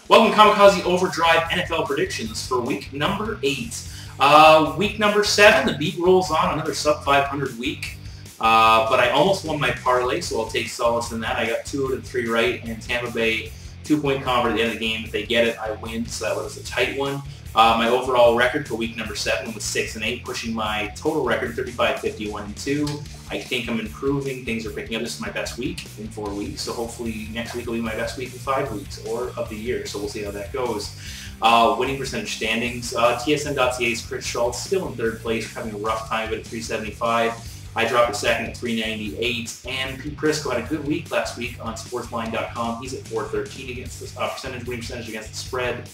Welcome to Kamikaze Overdrive NFL predictions for week number 8. Week number 7, the beat rolls on, another sub 500 week. But I almost won my parlay, so I'll take solace in that. I got 2 out of 3 right, and Tampa Bay 2-point convert at the end of the game. If they get it, I win, so that was a tight one. My overall record for week number 7 was 6-8, pushing my total record 35-51-2. I think I'm improving. Things are picking up. This is my best week in 4 weeks, so hopefully next week will be my best week in 5 weeks or of the year. So we'll see how that goes. Winning percentage standings. TSN.ca's Chris Schultz still in 3rd place, having a rough time of it at 375. I dropped a second at 398, and Pete Prisco had a good week last week on sportsblind.com. He's at 413 against the winning percentage against the spread.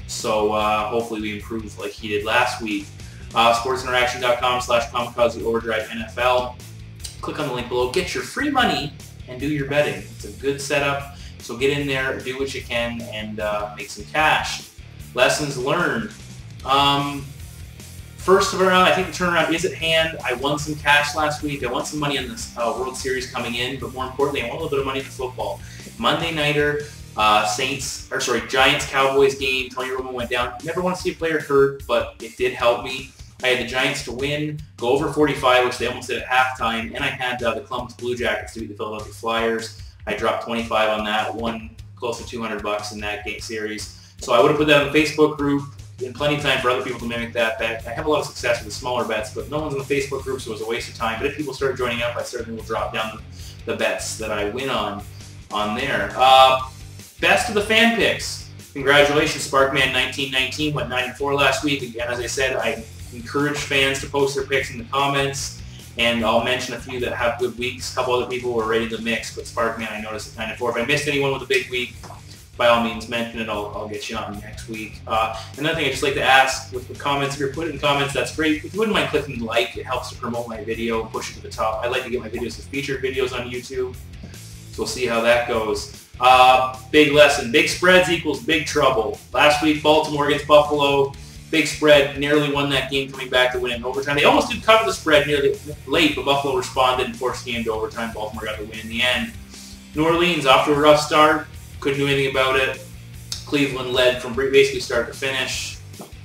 So hopefully we improve like he did last week. sportsinteraction.com/kamikaze overdrive NFL. Click on the link below. Get your free money and do your betting. It's a good setup. So get in there, do what you can, and make some cash. Lessons learned. First of all, I think the turnaround is at hand. I won some cash last week. I won some money on this World Series coming in, but more importantly, I won a little bit of money in football. Monday nighter, Giants Cowboys game. Tony Romo went down. Never want to see a player hurt, but it did help me. I had the Giants to win, go over 45, which they almost did at halftime, and I had the Columbus Blue Jackets to beat the Philadelphia Flyers. I dropped 25 on that, won close to $200 in that game series. So I would have put that in the Facebook group, and plenty of time for other people to mimic that bet. I have a lot of success with the smaller bets, but no one's in the Facebook group, so it was a waste of time. But if people start joining up, I certainly will drop down the bets that I win on there. Best of the fan picks. Congratulations, Sparkman1919 went 9-4 last week. Again, as I said, I encourage fans to post their picks in the comments, and I'll mention a few that have good weeks. A couple other people were ready to mix, but Sparkman, I noticed at 9-4. If I missed anyone with a big week, by all means, mention it. I'll get you on next week. Another thing I'd just like to ask with the comments, if you're putting in comments, that's great. If you wouldn't mind clicking like, it helps to promote my video and push it to the top. I like to get my videos as featured videos on YouTube, so we'll see how that goes. Big lesson. Big spreads equals big trouble. Last week, Baltimore against Buffalo. Big spread. Nearly won that game coming back to win in overtime. They almost did cover the spread nearly late, but Buffalo responded and forced the game to overtime. Baltimore got the win in the end. New Orleans, off to a rough start. Couldn't do anything about it. Cleveland led from basically start to finish,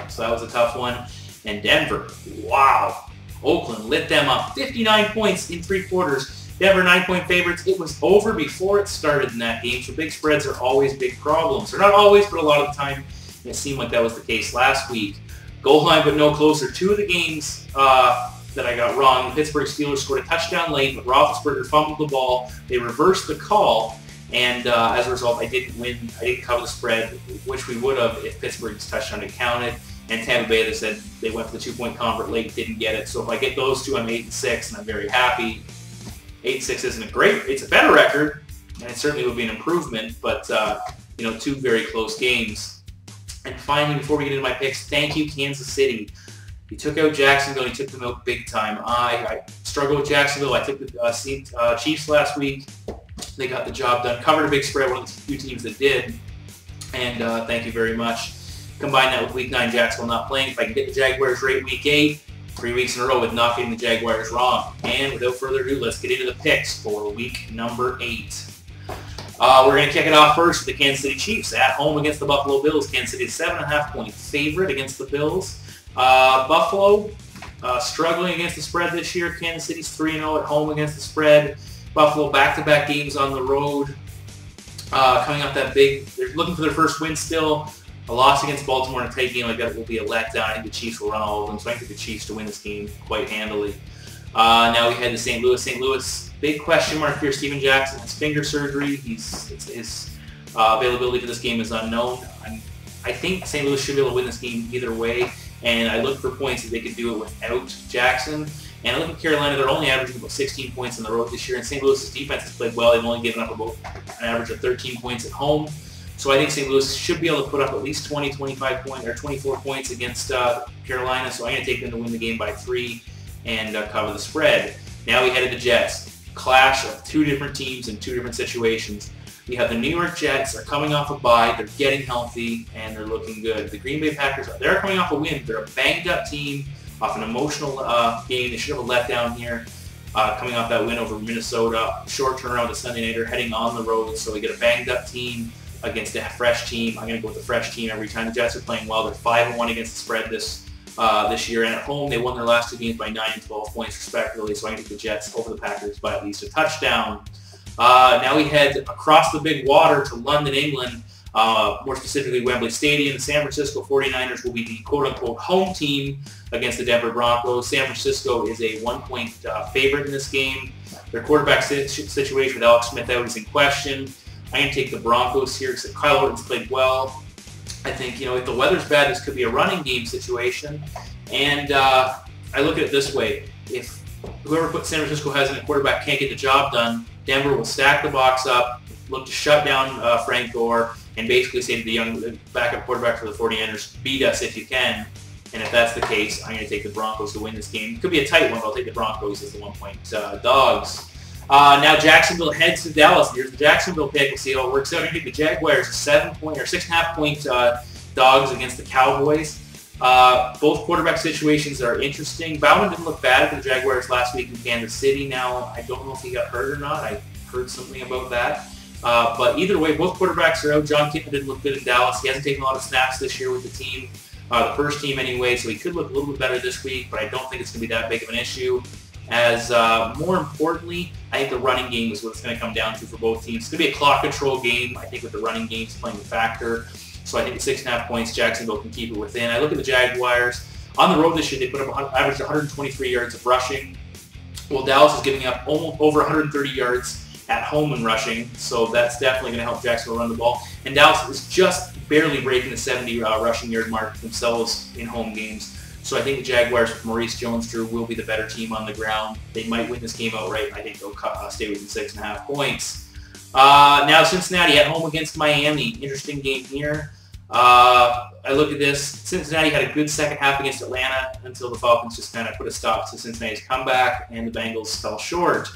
so that was a tough one. And Denver, wow. Oakland lit them up. 59 points in 3 quarters. Denver 9-point favorites. It was over before it started in that game, so big spreads are always big problems. Or not always, but a lot of the time it seemed like that was the case last week. Goal line but no closer. 2 of the games that I got wrong. The Pittsburgh Steelers scored a touchdown late, but Roethlisberger fumbled the ball. They reversed the call, and as a result, I didn't win. I didn't cover the spread, which we would have if Pittsburgh's touchdown had counted. And Tampa Bay, they said they went for the 2-point convert late, didn't get it. So if I get those 2, I'm 8-6, and I'm very happy. 8-6 isn't it's a better record, and it certainly would be an improvement, but 2 very close games. And finally, before we get into my picks, thank you, Kansas City. You took out Jacksonville, you took them out big time. I struggled with Jacksonville. I took the Chiefs last week. They got the job done. Covered a big spread, one of the few teams that did. And thank you very much. Combine that with week 9, Jacksonville not playing. If I can get the Jaguars right week 8, 3 weeks in a row with not getting the Jaguars wrong. And without further ado, let's get into the picks for week number 8. We're going to kick it off first with the Kansas City Chiefs at home against the Buffalo Bills. Kansas City is 7.5-point favorite against the Bills. Buffalo struggling against the spread this year. Kansas City's 3-0 at home against the spread. Buffalo back-to-back games on the road. Coming up that big, they're looking for their first win still. A loss against Baltimore in a tight game like that will be a letdown. I think the Chiefs will run all of them, so I think the Chiefs to win this game quite handily. Now we head to St. Louis. St. Louis, big question mark here. Steven Jackson has finger surgery. His availability for this game is unknown. I think St. Louis should be able to win this game either way, and I look for points that they could do it without Jackson. And I look at Carolina, they're only averaging about 16 points on the road this year, and St. Louis's defense has played well. They've only given up about an average of 13 points at home. So I think St. Louis should be able to put up at least 20, 25 points, or 24 points against Carolina. So I'm going to take them to win the game by 3 and cover the spread. Now we head to the Jets. Clash of 2 different teams in 2 different situations. We have the New York Jets are coming off a bye. They're getting healthy, and they're looking good. The Green Bay Packers, they're coming off a win. They're a banged-up team off an emotional game. They should have a letdown here. Coming off that win over Minnesota. Short turnaround to Sunday nighter, heading on the road. So we get a banged-up team against a fresh team. I'm going to go with the fresh team every time. The Jets are playing well. They're 5-1 against the spread this year, and at home they won their last 2 games by 9 and 12 points respectively. So I'm going to take the Jets over the Packers by at least a touchdown. Now we head across the big water to London, England, more specifically Wembley Stadium. The San Francisco 49ers will be the quote-unquote home team against the Denver Broncos. San Francisco is a 1-point favorite in this game. Their quarterback situation with Alex Smith out is in question. I'm going to take the Broncos here because Kyle Orton's played well. I think, if the weather's bad, this could be a running game situation. And I look at it this way. If whoever San Francisco has in a quarterback can't get the job done, Denver will stack the box up, look to shut down Frank Gore, and basically say to the young backup quarterback for the 49ers, beat us if you can. And if that's the case, I'm going to take the Broncos to win this game. It could be a tight one, but I'll take the Broncos as the 1-point dogs. Now Jacksonville heads to Dallas. Here's the Jacksonville pick. We'll see how it works out. I'm going to take the Jaguars 7-point or 6.5-point dogs against the Cowboys. Both quarterback situations are interesting. Bowman didn't look bad for the Jaguars last week in Kansas City. Now, I don't know if he got hurt or not. I heard something about that. But either way, both quarterbacks are out. John Kitna didn't look good in Dallas. He hasn't taken a lot of snaps this year with the team, the first team anyway, so he could look a little bit better this week, but I don't think it's going to be that big of an issue. As more importantly, I think the running game is what it's going to come down to for both teams. It's going to be a clock control game, I think, with the running games playing a factor. So I think at 6.5 points, Jacksonville can keep it within. I look at the Jaguars. On the road this year, they put up averaged 123 yards of rushing. Well, Dallas is giving up almost over 130 yards at home in rushing, so that's definitely going to help Jacksonville run the ball. And Dallas is just barely breaking the 70 rushing yard mark themselves in home games. So I think the Jaguars with Maurice Jones-Drew will be the better team on the ground. They might win this game outright. I think they'll stay within 6.5 points. Now Cincinnati at home against Miami. Interesting game here. I look at this. Cincinnati had a good second half against Atlanta until the Falcons just kind of put a stop to Cincinnati's comeback, and the Bengals fell short.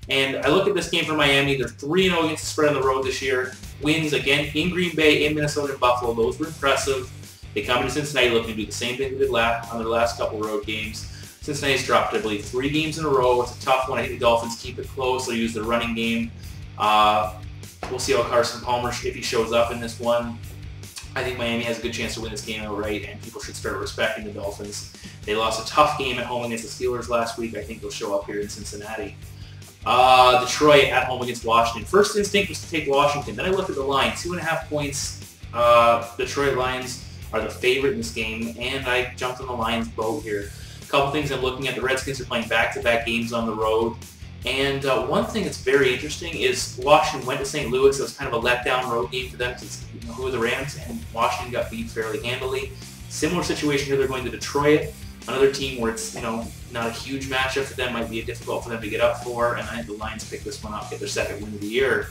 And I look at this game for Miami. They're 3-0 against the spread on the road this year. Wins again in Green Bay, in Minnesota, and Buffalo. Those were impressive. They come into Cincinnati looking to do the same thing they did on their last couple road games. Cincinnati's dropped, I believe, 3 games in a row. It's a tough one. I think the Dolphins keep it close. They'll use the running game. We'll see how Carson Palmer, if he shows up in this one. I think Miami has a good chance to win this game outright, and people should start respecting the Dolphins. They lost a tough game at home against the Steelers last week. I think they'll show up here in Cincinnati. Detroit at home against Washington. First instinct was to take Washington. Then I looked at the line. 2.5 points. Detroit Lions are the favorite in this game, and I jumped on the Lions boat here. A couple things I'm looking at. The Redskins are playing back-to-back games on the road. And one thing that's very interesting is Washington went to St. Louis. It was kind of a letdown road game for them because who are the Rams, and Washington got beat fairly handily. Similar situation here. They're going to Detroit, another team where it's not a huge matchup for them. Might be difficult for them to get up for, and I think the Lions pick this one up, get their second win of the year.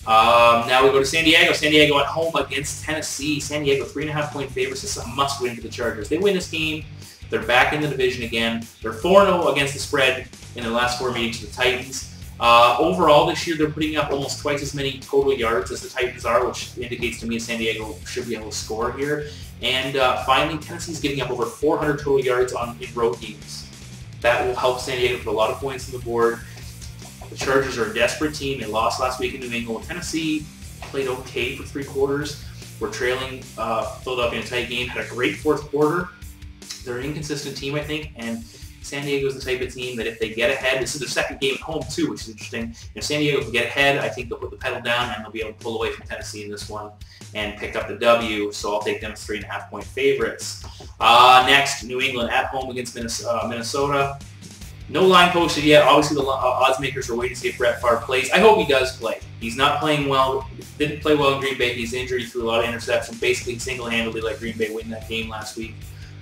Now we go to San Diego. San Diego at home against Tennessee. San Diego 3.5-point favorites. This is a must-win for the Chargers. They win this game, they're back in the division again. They're 4-0 against the spread in their last 4 meetings with the Titans. Overall this year, they're putting up almost twice as many total yards as the Titans are, which indicates to me San Diego should be able to score here. And finally, Tennessee's giving up over 400 total yards in road games. That will help San Diego put a lot of points on the board. The Chargers are a desperate team. They lost last week in New England. Tennessee played okay for 3 quarters. We're trailing Philadelphia in a tight game. Had a great 4th quarter. They're an inconsistent team, I think, and San Diego's the type of team that if they get ahead, this is their second game at home too, which is interesting. If San Diego can get ahead, I think they'll put the pedal down and they'll be able to pull away from Tennessee in this one and pick up the W. So I'll take them as 3.5-point favorites. Next, New England at home against Minnesota. No line posted yet. Obviously, the odds makers are waiting to see if Brett Favre plays. I hope he does play. He's not playing well. Didn't play well in Green Bay. He's injured. He threw a lot of interceptions. Basically, single-handedly let Green Bay win that game last week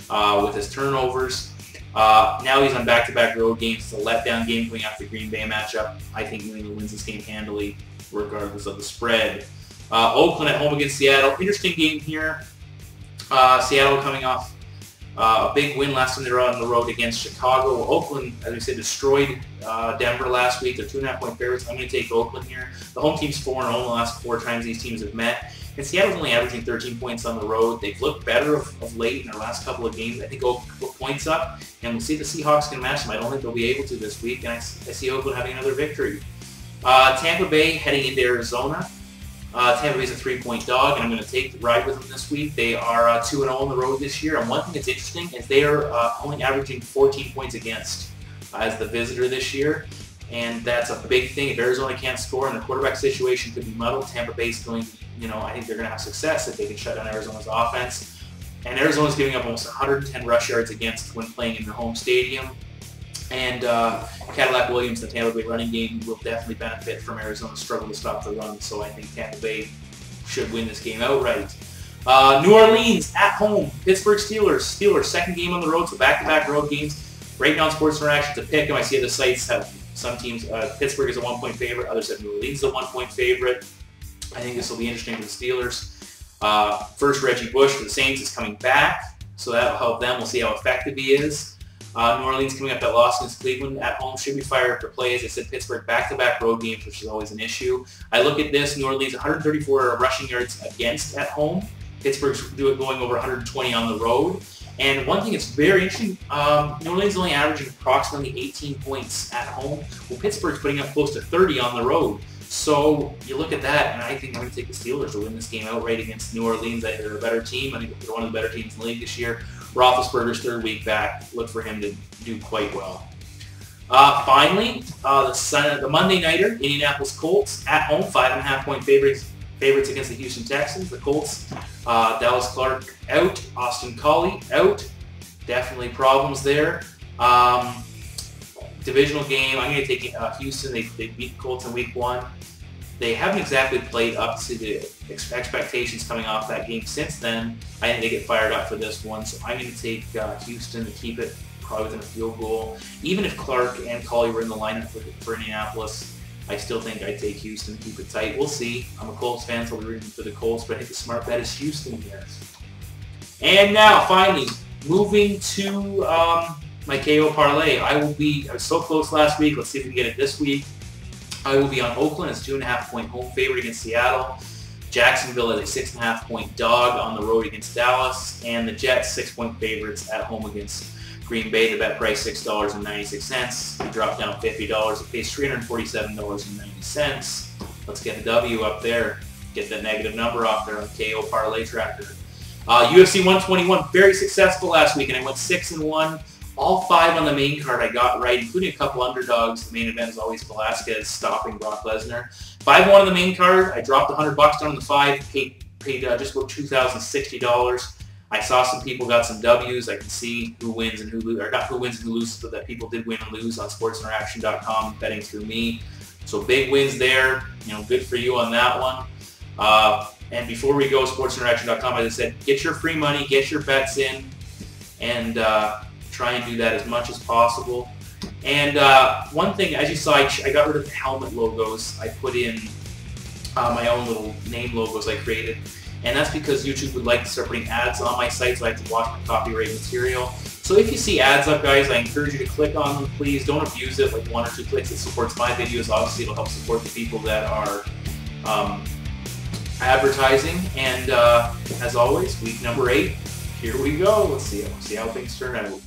with his turnovers. Now he's on back-to-back road games. It's a letdown game coming after the Green Bay matchup. I think New England wins this game handily, regardless of the spread. Oakland at home against Seattle. Interesting game here. Seattle coming off a big win last time they were on the road against Chicago. Oakland, as we said, destroyed Denver last week. They're 2.5-point favorites. I'm going to take Oakland here. The home team's 4-0 the last 4 times these teams have met. And Seattle's only averaging 13 points on the road. They've looked better of late in their last couple of games. I think Oakland put points up, and we'll see if the Seahawks can match them. I don't think they'll be able to this week, and I see Oakland having another victory. Tampa Bay heading into Arizona. Tampa Bay's a 3-point dog, and I'm going to take the ride with them this week. They are 2-0 on the road this year, and one thing that's interesting is they are only averaging 14 points against as the visitor this year, and that's a big thing. If Arizona can't score and the quarterback situation could be muddled, Tampa Bay's going, I think they're going to have success if they can shut down Arizona's offense. And Arizona's giving up almost 110 rush yards against when playing in their home stadium. And Cadillac Williams, the Tampa Bay running game, will definitely benefit from Arizona's struggle to stop the run. So I think Tampa Bay should win this game outright. New Orleans at home, Pittsburgh Steelers. Steelers, second game on the road, so back-to-back road games. Right now on Sports Interaction to pick them. I see other sites have some teams. Pittsburgh is a 1-point favorite. Others have New Orleans is a 1-point favorite. I think this will be interesting for the Steelers. First, Reggie Bush for the Saints is coming back, so that will help them. We'll see how effective he is. New Orleans coming up that loss against Cleveland at home should be fired up to play. As I said, Pittsburgh back-to-back road games, which is always an issue. I look at this, New Orleans 134 rushing yards against at home. Pittsburgh's going over 120 on the road. And one thing that's very interesting, New Orleans is only averaging approximately 18 points at home. Well, Pittsburgh's putting up close to 30 on the road. So you look at that, and I think I'm going to take the Steelers to win this game outright against New Orleans. They're a better team. I think they're one of the better teams in the league this year. Roethlisberger's third week back. Look for him to do quite well. Finally, the Monday Nighter, Indianapolis Colts at home, 5.5-point favorites against the Houston Texans. The Colts, Dallas Clark out, Austin Collie out. Definitely problems there. Divisional game, I'm going to take Houston. They beat the Colts in week 1. They haven't exactly played up to the expectations coming off that game since then. I think they get fired up for this one, so I'm going to take Houston to keep it probably within a field goal. Even if Clark and Collie were in the lineup for Indianapolis, I still think I'd take Houston to keep it tight. We'll see. I'm a Colts fan, so I'll be rooting for the Colts, but I think the smart bet is Houston here. And now, finally, moving to my KO parlay. I was so close last week. Let's see if we can get it this week. I will be on Oakland as 2.5-point home favorite against Seattle. Jacksonville as a 6.5-point dog on the road against Dallas. And the Jets 6-point favorites at home against Green Bay. The bet price $6.96. We dropped down $50. It pays $347.90. Let's get the W up there. Get that negative number off there on KO Parlay Tracker. UFC 121, very successful last week, and I went 6-1. All 5 on the main card I got right, including a couple underdogs. The main event is always Velasquez stopping Brock Lesnar. 5-1 on the main card. I dropped $100 down on the 5. Paid just about $2,060. I saw some people got some W's. I can see who wins and who loses, or not who wins and who loses, but that people did win and lose on SportsInteraction.com betting through me. So big wins there. Good for you on that one. And before we go, SportsInteraction.com, as I said, get your free money, get your bets in, and try and do that as much as possible. And one thing, as you saw, I got rid of the helmet logos. I put in my own little name logos I created. And that's because YouTube would like to start putting ads on my site, so I have to watch my copyright material. So if you see ads up, guys, I encourage you to click on them. Please don't abuse it, like 1 or 2 clicks. It supports my videos. Obviously, it'll help support the people that are advertising. And as always, week number 8, here we go. Let's see how things turn out.